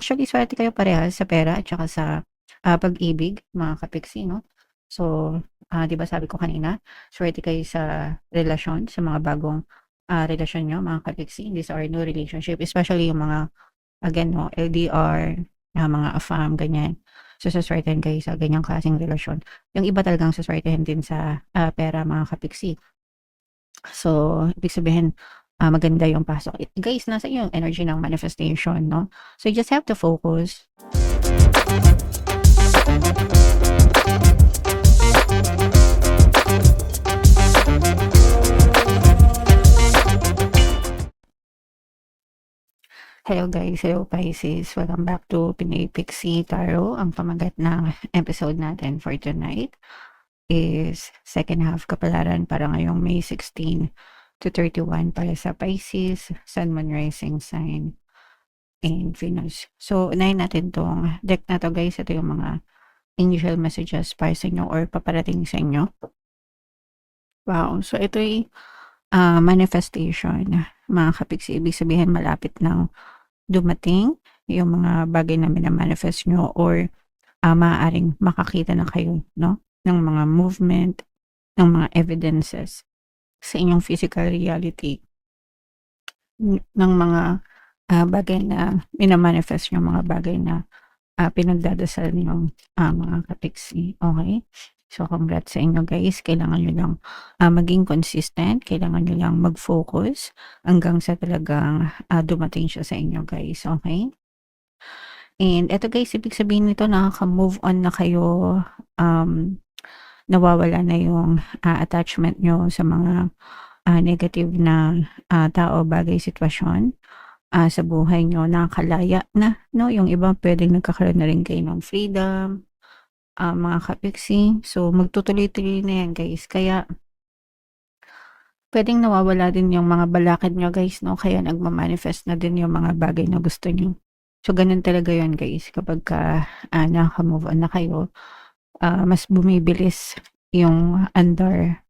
Actually, swerte kayo parehas sa pera at saka sa, pag-ibig, mga kapiksi 'no. So, 'di ba sabi ko kanina, swerte kayo sa relasyon, sa mga bagong, relasyon niyo mga kapiksi, these are new relationship, especially yung mga, again 'no, LDR, mga AFAM, ganyan. So, soswertehin kayo sa ganyang klaseng relasyon. Yung iba talagang soswertehin din sa, pera mga kapiksi. So, ibig sabihin, maganda yung pasok. Guys, nasa iyo yung energy ng manifestation 'no. So, you just have to focus. Hello guys, hello Pisces. Welcome back to Pinoy Pixie Tarot. Ang pamagat ng episode natin for tonight is second half kapalaran para ngayong May 16 to 31 para sa Pisces, Sun, Moon, Rising sign, and Venus. So, unahin natin tong deck na to guys. Ito yung mga angel messages para sa inyo or paparating sa inyo. Wow. So, ito ay manifestation. Mga kapiksi, ibig sabihin malapit ng dumating yung mga bagay na mina-manifest nyo or maaaring makakita na kayo, no? Ng mga movement, ng mga evidences sa inyong physical reality, ng mga bagay na mina-manifest nyo, mga bagay na pinagdadasal niyong mga kapiksi. Okay? So, congrats sa inyo guys. Kailangan nyo lang maging consistent. Kailangan nyo lang mag-focus hanggang sa talagang dumating siya sa inyo guys. Okay? And eto guys, ibig sabihin nito nakaka-move on na kayo. Nawawala na yung attachment nyo sa mga negative na tao, bagay, sitwasyon sa buhay nyo. Nakakalaya na, no? Yung iba pwedeng nagkakaroon na rin kayo ng freedom, mga kapiksi. So, magtutuloy-tuloy na yan guys. Kaya, pwedeng nawawala din yung mga balakid nyo guys, no? Kaya nagmamanifest na din yung mga bagay na gusto nyo. So, ganun talaga yun guys. Kapag nakaka-move on na kayo, mas bumibilis yung andar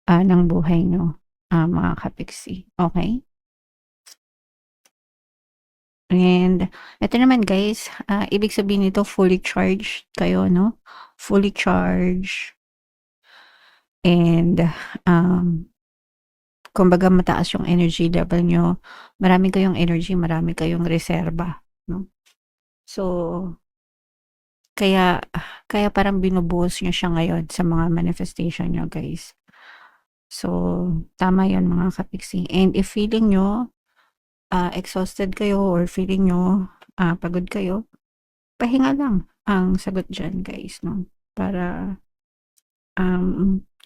ng buhay nyo, mga kapiksi. Okay? And ito naman guys, ibig sabihin nito fully charged kayo, no? Fully charged. And kumbaga mataas yung energy level nyo. Marami kayong energy, marami kayong reserba, no? So, kaya parang binubuhos nyo siya ngayon sa mga manifestation nyo guys. So, tama yun mga kapiksi. And if feeling nyo exhausted kayo or feeling nyo pagod kayo, pahinga lang ang sagot dyan guys, no? Para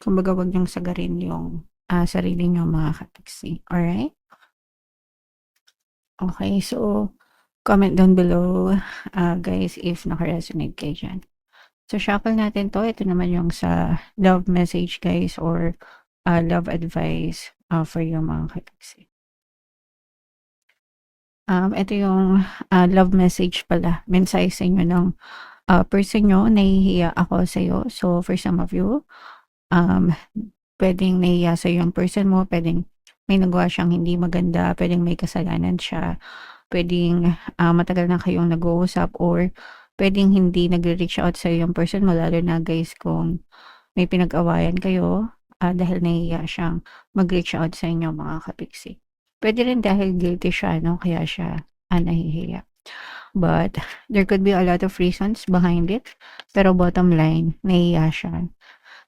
kumbaga wag niyong sagarin yung sarili niyo mga kapiksi. Alright? Okay, so comment down below guys if naka-resonate kayo dyan. So shuffle natin to. Ito naman yung sa love message guys or love advice for yung mga kapiksi. Ito yung love message pala. Mensahe sa inyo ng person nyo. Nahihiya ako sa'yo. So for some of you, pwedeng nahiya sa'yo yung person mo, pwedeng may nagawa siyang hindi maganda, pwedeng may kasalanan siya, pwedeng matagal na kayong nag-uusap or pwedeng hindi nagre-reach out sa'yo yung person mo, lalo na guys kung may pinag-awayan kayo dahil nahiya siyang mag-reach out sa inyo mga kapiksi. Pwede rin dahil guilty siya, no? Kaya siya nahihiya. But there could be a lot of reasons behind it. Pero bottom line, nahiya siya.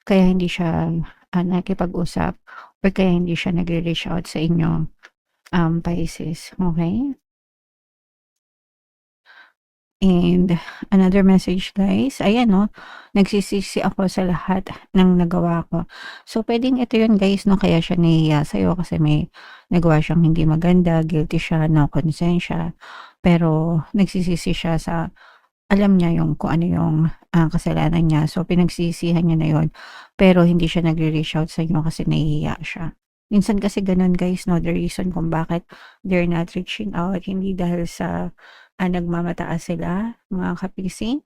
Kaya hindi siya nakikipag-usap or kaya hindi siya nagre-reach out sa inyo, Pisces. Okay? And another message guys, ayan no, nagsisisi ako sa lahat ng nagawa ko. So, pwedeng ito yun guys, no, kaya siya nahihiya sa'yo kasi may nagawa siyang hindi maganda, guilty siya, no consent siya. Pero, nagsisisi siya sa, alam niya yung kung ano yung kasalanan niya. So, pinagsisihan niya na yun. Pero, hindi siya nagre-reach out sa inyo kasi nahihiya siya. Minsan kasi ganun guys, no, the reason kung bakit they're not reaching out, hindi dahil sa nagmamataas sila, mga kapisi,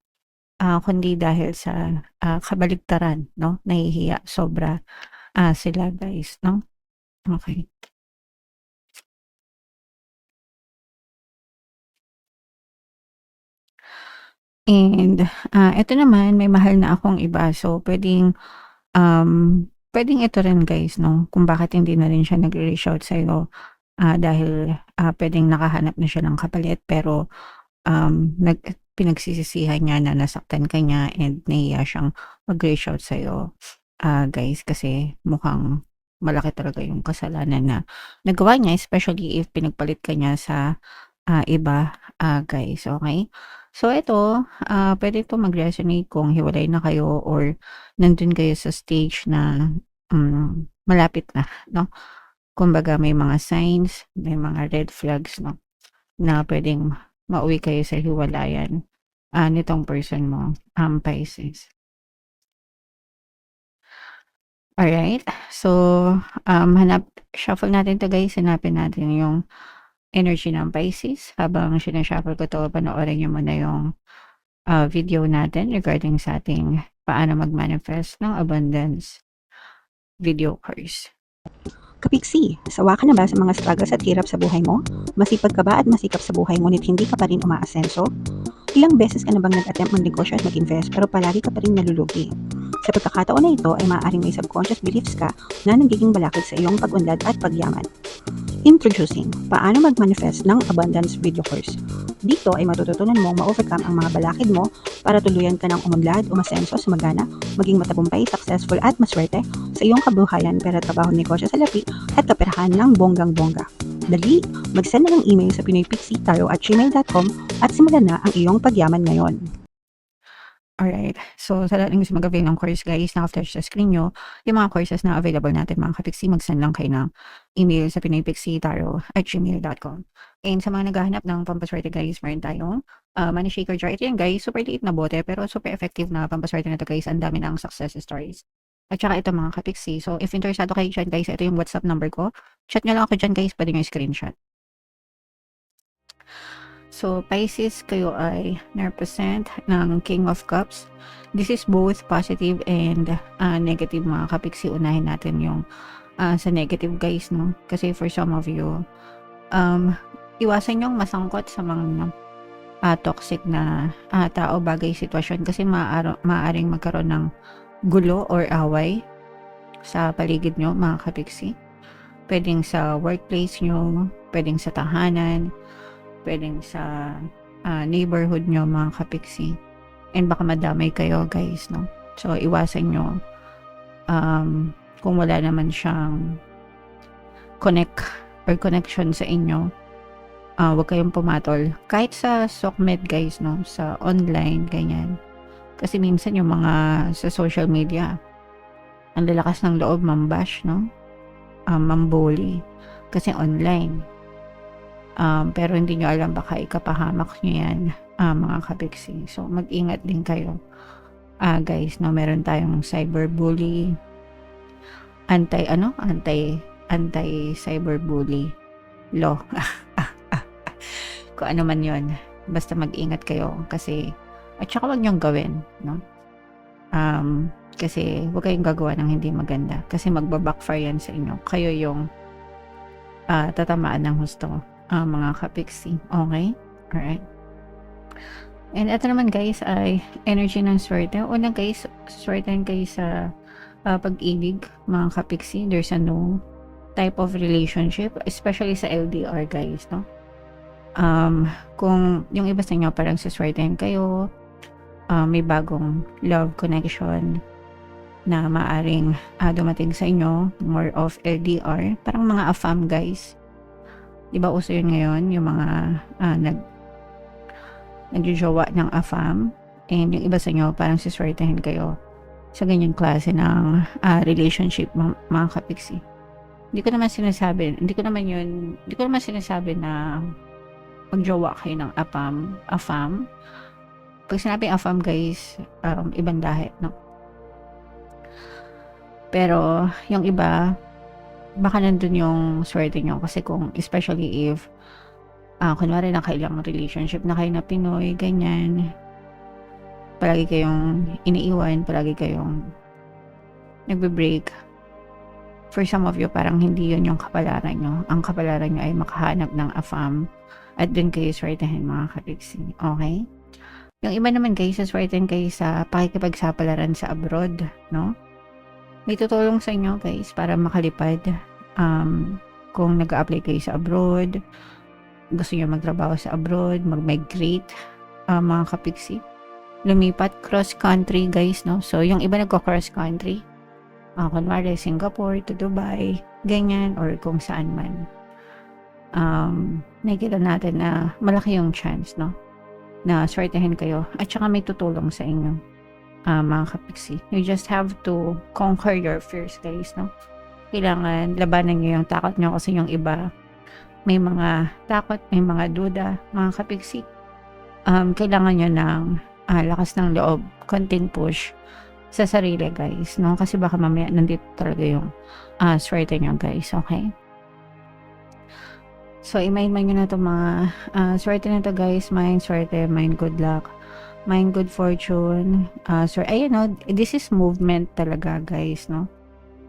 kundi dahil sa kabaligtaran, no? Nahihiya, sobra sila guys, no? Okay. And, eto naman may mahal na akong iba. So, puwedeng ito rin guys 'no, kung bakit hindi na rin siya nagre-reach out sa'yo, dahil, puwedeng nakahanap na siya ng kapalit pero, pinagsisisihan niya na nasaktan ka niya and nahiya siyang mag-reach out sa'yo, guys. Kasi mukhang malaki talaga yung kasalanan na nagawa niya especially if pinagpalit ka niya sa iba, guys, okey? So ito, puwede ito mag-resonate kung hiwalay na kayo or nandun kayo sa stage na, malapit na 'no. Kumbaga may mga signs, may mga red flags 'no, na puwedeng mauwi kayo sa hiwalayan, nitong person mo, Pisces. Alright, so, shuffle natin 'to guys, hanapin natin yung energy ng Pisces. Habang sina-shuffle ko 'to, panoorin niyo muna yung video natin regarding sa ating paano mag-manifest ng abundance video course. Kapiksi, sawa ka na ba sa mga struggles at hirap sa buhay mo? Masipag ka ba at masikap sa buhay ngunit hindi ka pa rin umaasenso? Ilang beses ka na bang nag-attempt mag-negosyo at mag-invest pero palagi ka pa rin nalulugi? Sa pagkakataon na ito ay maaaring may subconscious beliefs ka na nagiging balakid sa iyong pag-unlad at pagyaman. Introducing, paano mag-manifest ng abundance video course. Dito ay matututunan mong ma-overcome ang mga balakid mo para tuluyan ka ng umunlad, umasenso, sumagana, maging matagumpay, successful at maswerte sa iyong kabuhayan, pera, trabaho, negosyo, salapi at kaperahan ng bonggang-bongga. Dali, mag-send na ng email sa pinoypixie@gmail.com at simulan na ang iyong pagyaman ngayon. Alright, so sa lahat ng gusto mag-avail ng course guys, naka-flash sa screen niyo yung mga courses na available natin mga kapiksi. Mag-send lang kayo ng email sa pinoypixie@gmail.com. And sa mga naghahanap ng pampaswerte guys, meron tayong money shaker jar. Ito yan guys, super liit na bote pero super effective na pampaswerte na to guys. Ang dami ng success stories. At saka ito mga kapiksi. So if interesado kayo dyan guys, ito yung WhatsApp number ko. Chat nyo lang ako dyan guys, pwede nyo screenshot. So, Pisces, kayo ay na-represent ng King of Cups. This is both positive and negative mga kapiksi. Unahin natin yung sa negative guys, no? Kasi for some of you, iwasan yung masangkot sa mga toxic na tao, bagay, sitwasyon. Kasi maaaring magkaroon ng gulo or away sa paligid nyo mga kapiksi. Pwedeng sa workplace nyo, pwedeng sa tahanan, pwedeng sa neighborhood nyo mga kapiksi. And baka madamay kayo guys, no? So, iwasan nyo kung wala naman siyang connection sa inyo, huwag kayong pumatol. Kahit sa SOCMED guys, no? Sa online, ganyan. Kasi minsan yung mga sa social media, ang lalakas ng loob mambash, no? Mambully. Kasi online. Pero hindi nyo alam baka ikapahamak nyo yan, mga kapiksi. So, mag-ingat din kayo. Guys, no, meron tayong cyberbully, anti-cyberbully law. Kung ano man yon, basta mag-ingat kayo kasi, at saka wag nyong gawin, no? Kasi huwag kayong gagawa ng hindi maganda kasi magba-backfire yan sa inyo. Kayo yung tatamaan ng husto. Mga kapiksi. Okay? Alright. And ito naman guys ay energy ng swerte. Una guys, swertein kayo sa pag-ibig mga kapiksi. There's a no type of relationship, especially sa LDR guys, no? Kung yung iba sa inyo parang siswertein kayo, may bagong love connection na maaring dumating sa inyo, more of LDR, parang mga AFAM guys. Diba uso yun ngayon, yung mga nagjojowa ng AFAM, and yung iba sa inyo parang siswertehin kayo sa ganyang klase ng relationship mga kapiksi. Hindi ko naman sinasabi na magjowa kayo ng AFAM. Pag sinabing AFAM guys, ibang lahi, no? Pero yung iba, baka nandun yung swerte nyo kasi kung especially if kunwari nakailang relationship na kayo na Pinoy, ganyan, palagi kayong iniiwan, palagi kayong nagbe-break. For some of you, parang hindi yun yung kapalaran nyo. Ang kapalaran nyo ay makahanap ng AFAM at dun kayo swertehin mga kapiksi. Okay? Yung iba naman guys, saswertehin kayo sa pakikipagsapalaran sa abroad, no? May tutulong sa inyo guys para makalipad. Kung nag-a-apply kayo sa abroad, gusto niyo magtrabaho sa abroad, mag-migrate, mga kapiksi. Lumipat cross-country guys, no? So, yung iba nagko-cross-country. Kunwari, Singapore to Dubai, ganyan, or kung saan man. Nakikita natin na malaki yung chance, no? Na swertehin kayo. At saka may tutulong sa inyo, mga kapiksi. You just have to conquer your fears, guys, no? Kailangan labanan nyo yung takot nyo kasi yung iba, may mga takot, may mga duda, mga kapiksi. Kailangan nyo ng lakas ng loob, konting push sa sarili, guys, no? Kasi baka mamaya nandito talaga yung swerte nyo, guys, okay? So, imayin-mayin nyo na itong mga swerte na to, guys. Mind swerte, mind good luck, mind good fortune. So, ayun, no? This is movement talaga, guys, no?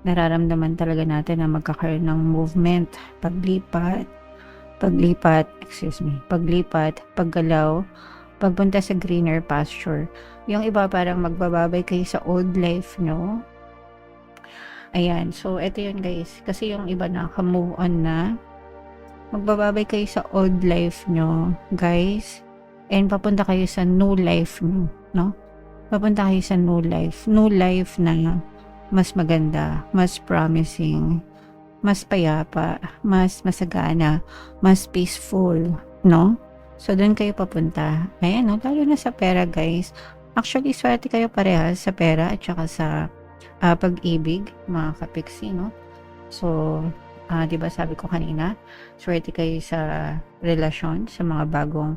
Nararamdaman talaga natin na magkakaroon ng movement, paglipat, paggalaw, pagpunta sa greener pasture. Yung iba parang magbababay kayo sa old life nyo. Ayan, so ito yun guys. Kasi yung iba naka-move on na. Magbababay kayo sa old life nyo, guys. And papunta kayo sa new life nyo, no? Papunta kayo sa new life. New life na mas maganda, mas promising, mas payapa, mas masagana, mas peaceful, no? So, doon kayo papunta. Ayan, no? Lalo na sa pera, guys. Actually, swerte kayo parehas sa pera at saka sa pag-ibig, mga kapiksi, no? So, di ba sabi ko kanina, swerte kayo sa relasyon, sa mga bagong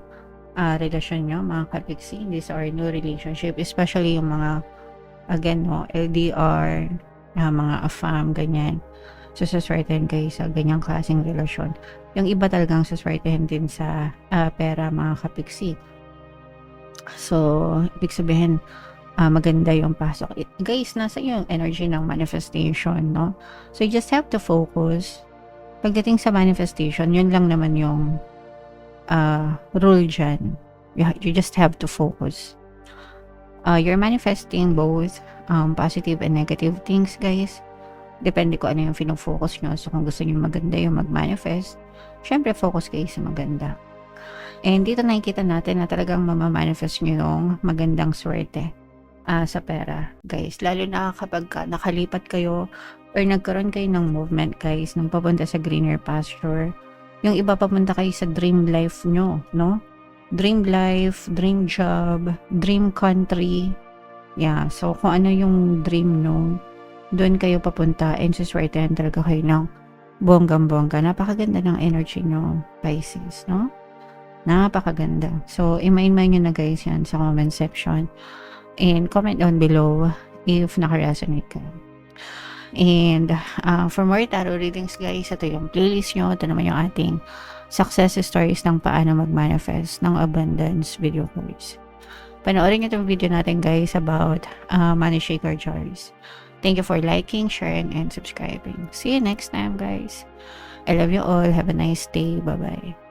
relasyon nyo, mga kapiksi. These are new relationship, especially yung mga again, no, LDR, mga AFAM, ganyan. So, saswertehin kayo sa ganyang klaseng relasyon. Yung iba talagang saswertehin din sa pera, mga kapiksi. So, ibig sabihin, maganda yung pasok. Guys, nasa yung energy ng manifestation, no? So, you just have to focus. Pagdating sa manifestation, yun lang naman yung rule dyan. You just have to focus. You're manifesting both positive and negative things, guys. Depende ko ano yung pinofocus nyo. So, kung gusto nyo maganda yung mag-manifest, syempre focus kayo sa maganda. And dito nakikita natin na talagang mamamanifest nyo yung magandang swerte sa pera, guys. Lalo na kapag nakalipat kayo or nagkaroon kayo ng movement, guys, nang papunta sa greener pasture. Yung iba papunta kayo sa dream life nyo, no? Dream life, dream job, dream country. Yeah, so kung ano yung dream nyo, doon kayo papunta and suswertehan talaga kayo ng bonggang-bongga. Napakaganda ng energy nyo, Pisces, no? Napakaganda. So, imayin-mayin nyo na guys yan sa comment section. And comment down below if naka-resonate ka. And for more tarot readings guys, ito yung playlist nyo. Ito naman yung ating success stories ng paano mag-manifest ng abundance video course. Panoorin nyo itong video natin guys about money shaker jars. Thank you for liking, sharing, and subscribing. See you next time guys. I love you all. Have a nice day. Bye-bye.